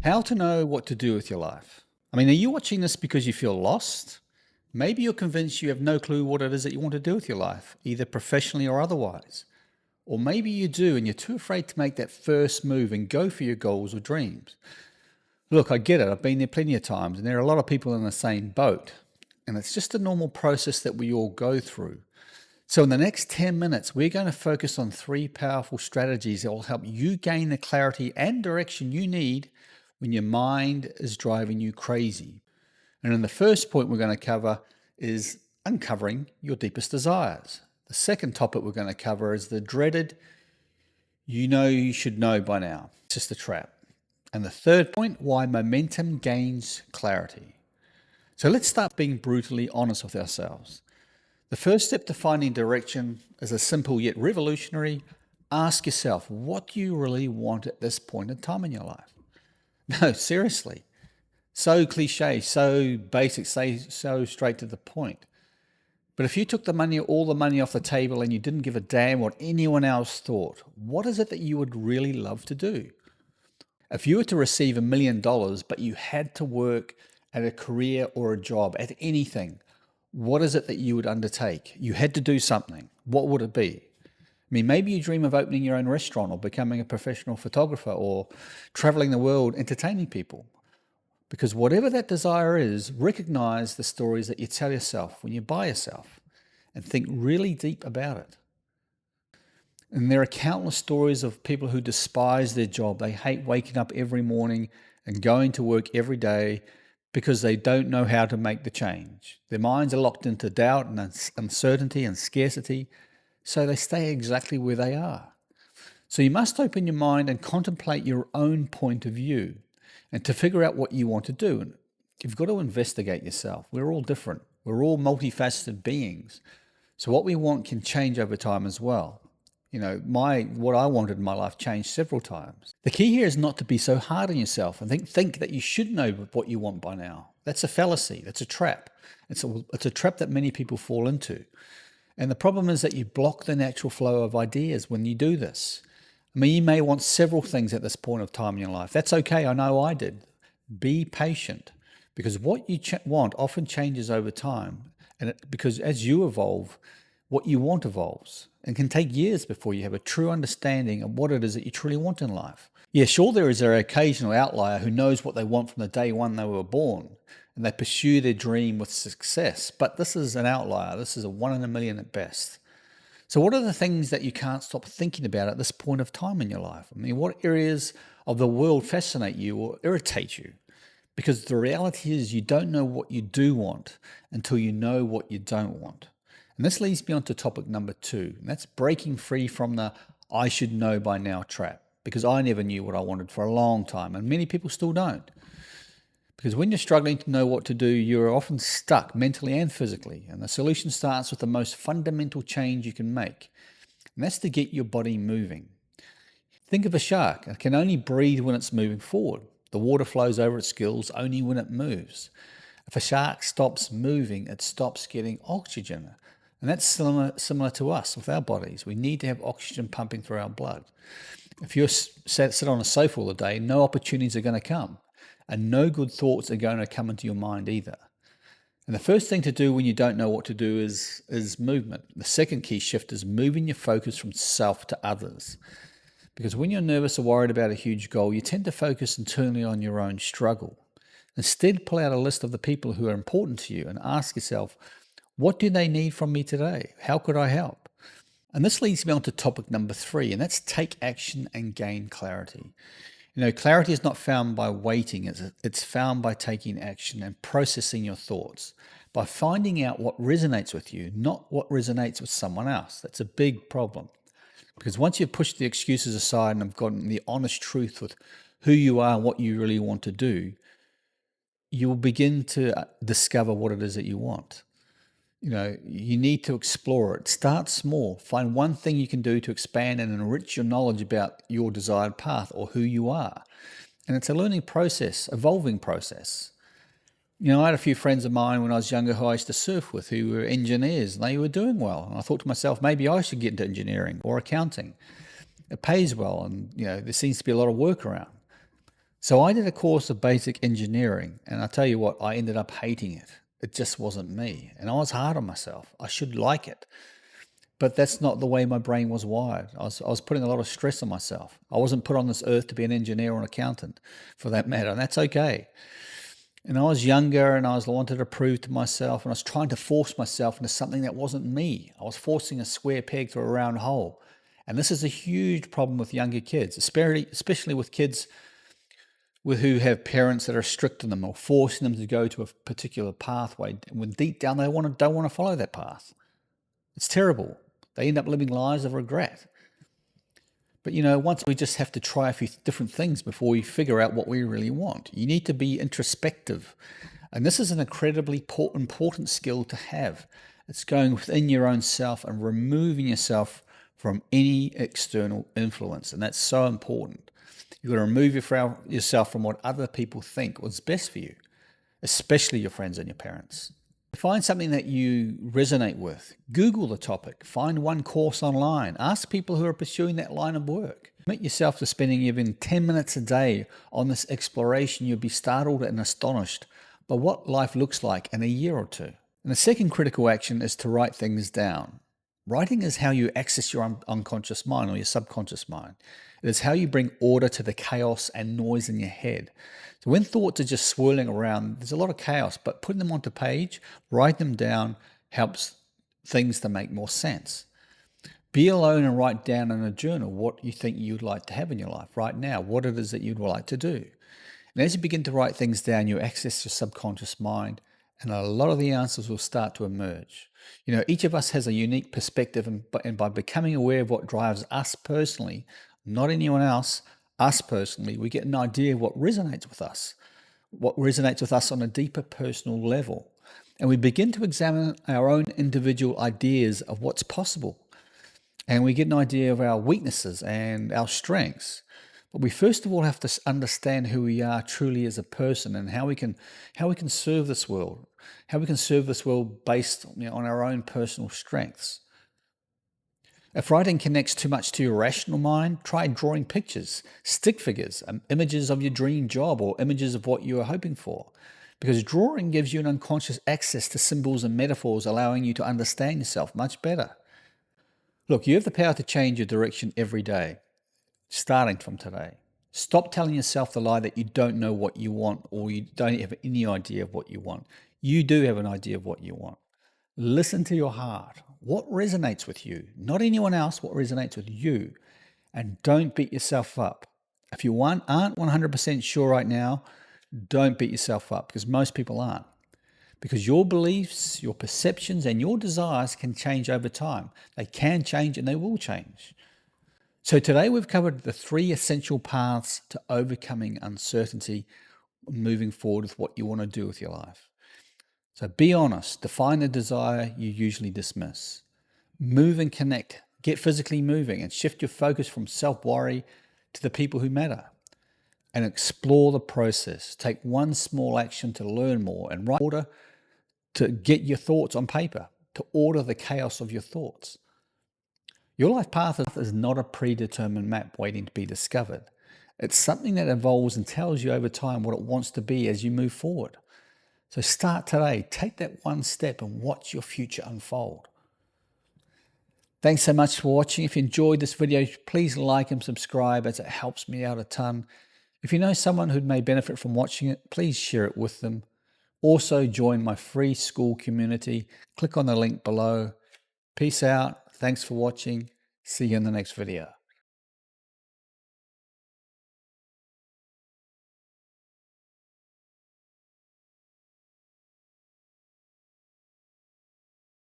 How to know what to do with your life. I mean, are you watching this because you feel lost? Maybe you're convinced you have no clue what it is that you want to do with your life, either professionally or otherwise. Or maybe you do and you're too afraid to make that first move and go for your goals or dreams. Look, I get it. I've been there plenty of times and there are a lot of people in the same boat. And it's just a normal process that we all go through. So in the next 10 minutes, we're going to focus on 3 powerful strategies that will help you gain the clarity and direction you need when your mind is driving you crazy. And then the first point we're going to cover is uncovering your deepest desires. The second topic we're going to cover is the dreaded, you should know by now. It's just a trap. And the third point, why momentum gains clarity. So let's start being brutally honest with ourselves. The first step to finding direction is a simple yet revolutionary. Ask yourself, what do you really want at this point in time in your life? No, seriously. So cliche, so basic, so straight to the point. But if you took all the money off the table and you didn't give a damn what anyone else thought, what is it that you would really love to do? If you were to receive $1 million, but you had to work at a career or a job, at anything, what is it that you would undertake? You had to do something. What would it be? I mean, maybe you dream of opening your own restaurant or becoming a professional photographer or traveling the world entertaining people. Because whatever that desire is, recognize the stories that you tell yourself when you're by yourself and think really deep about it. And there are countless stories of people who despise their job. They hate waking up every morning and going to work every day because they don't know how to make the change. Their minds are locked into doubt and uncertainty and scarcity, so they stay exactly where they are. So you must open your mind and contemplate your own point of view and to figure out what you want to do. And you've got to investigate yourself. We're all different. We're all multifaceted beings. So what we want can change over time as well. What I wanted in my life changed several times. The key here is not to be so hard on yourself and think that you should know what you want by now. That's a fallacy. That's a trap. It's a trap that many people fall into. And the problem is that you block the natural flow of ideas when you do this. I mean, you may want several things at this point of time in your life. That's okay. I know I did. Be patient, because what you want often changes over time. Because as you evolve, what you want evolves, and can take years before you have a true understanding of what it is that you truly want in life. Yeah, sure, there is an occasional outlier who knows what they want from the day one they were born, and they pursue their dream with success. But this is an outlier. This is a 1 in a million at best. So what are the things that you can't stop thinking about at this point of time in your life? I mean, what areas of the world fascinate you or irritate you? Because the reality is you don't know what you do want until you know what you don't want. And this leads me on to topic number 2, and that's breaking free from the I should know by now trap. Because I never knew what I wanted for a long time, and many people still don't. Because when you're struggling to know what to do, you're often stuck mentally and physically. And the solution starts with the most fundamental change you can make. And that's to get your body moving. Think of a shark. It can only breathe when it's moving forward. The water flows over its gills only when it moves. If a shark stops moving, it stops getting oxygen. And that's similar to us with our bodies. We need to have oxygen pumping through our blood. If you sit on a sofa all the day, no opportunities are going to come. And no good thoughts are going to come into your mind either. And the first thing to do when you don't know what to do is movement. The second key shift is moving your focus from self to others. Because when you're nervous or worried about a huge goal, you tend to focus internally on your own struggle. Instead, pull out a list of the people who are important to you and ask yourself, what do they need from me today? How could I help? And this leads me on to topic number 3, and that's take action and gain clarity. Clarity is not found by waiting. It's found by taking action and processing your thoughts, by finding out what resonates with you, not what resonates with someone else. That's a big problem. Because once you've pushed the excuses aside and have gotten the honest truth with who you are and what you really want to do, you will begin to discover what it is that you want. You need to explore it. Start small. Find one thing you can do to expand and enrich your knowledge about your desired path or who you are. And it's a learning process, evolving process. I had a few friends of mine when I was younger who I used to surf with who were engineers, and they were doing well. And I thought to myself, maybe I should get into engineering or accounting. It pays well, and there seems to be a lot of work around. So I did a course of basic engineering, and I tell you what, I ended up hating it. It just wasn't me. And I was hard on myself. I should like it. But that's not the way my brain was wired. I was putting a lot of stress on myself. I wasn't put on this earth to be an engineer or an accountant, for that matter, and that's okay. And I was younger, and I wanted to prove to myself, and I was trying to force myself into something that wasn't me. I was forcing a square peg through a round hole. And this is a huge problem with younger kids, especially with kids who have parents that are strict on them or forcing them to go to a particular pathway when deep down they don't want to follow that path. It's terrible. They end up living lives of regret. But once we just have to try a few different things before we figure out what we really want. You need to be introspective. And this is an incredibly important skill to have. It's going within your own self and removing yourself from any external influence. And that's so important. You've got to remove yourself from what other people think was best for you, especially your friends and your parents. Find something that you resonate with. Google the topic. Find one course online. Ask people who are pursuing that line of work. Commit yourself to spending even 10 minutes a day on this exploration. You'll be startled and astonished by what life looks like in a year or two. And the second critical action is to write things down. Writing is how you access your unconscious mind or your subconscious mind. It is how you bring order to the chaos and noise in your head. So when thoughts are just swirling around, there's a lot of chaos, but putting them onto page, writing them down helps things to make more sense. Be alone and write down in a journal what you think you'd like to have in your life right now, what it is that you'd like to do. And as you begin to write things down, you access your subconscious mind, and a lot of the answers will start to emerge. Each of us has a unique perspective, and by becoming aware of what drives us personally, not anyone else, us personally, we get an idea of what resonates with us on a deeper personal level. And we begin to examine our own individual ideas of what's possible. And we get an idea of our weaknesses and our strengths. But we first of all have to understand who we are truly as a person and how we can serve this world, based on our own personal strengths. If writing connects too much to your rational mind, try drawing pictures, stick figures, images of your dream job or images of what you are hoping for. Because drawing gives you an unconscious access to symbols and metaphors, allowing you to understand yourself much better. Look, you have the power to change your direction every day, starting from today. Stop telling yourself the lie that you don't know what you want or you don't have any idea of what you want. You do have an idea of what you want. Listen to your heart. What resonates with you? Not anyone else, what resonates with you. And don't beat yourself up. If you aren't 100% sure right now, don't beat yourself up, because most people aren't. Because your beliefs, your perceptions, and your desires can change over time. They can change and they will change. So today we've covered the 3 essential paths to overcoming uncertainty, moving forward with what you want to do with your life. So be honest, define the desire you usually dismiss. Move and connect, get physically moving, and shift your focus from self-worry to the people who matter. And explore the process. Take one small action to learn more and write order to get your thoughts on paper, to order the chaos of your thoughts. Your life path is not a predetermined map waiting to be discovered. It's something that evolves and tells you over time what it wants to be as you move forward. So start today, take that one step and watch your future unfold. Thanks so much for watching. If you enjoyed this video, please like and subscribe, as it helps me out a ton. If you know someone who may benefit from watching it, please share it with them. Also join my free school community. Click on the link below. Peace out. Thanks for watching. See you in the next video.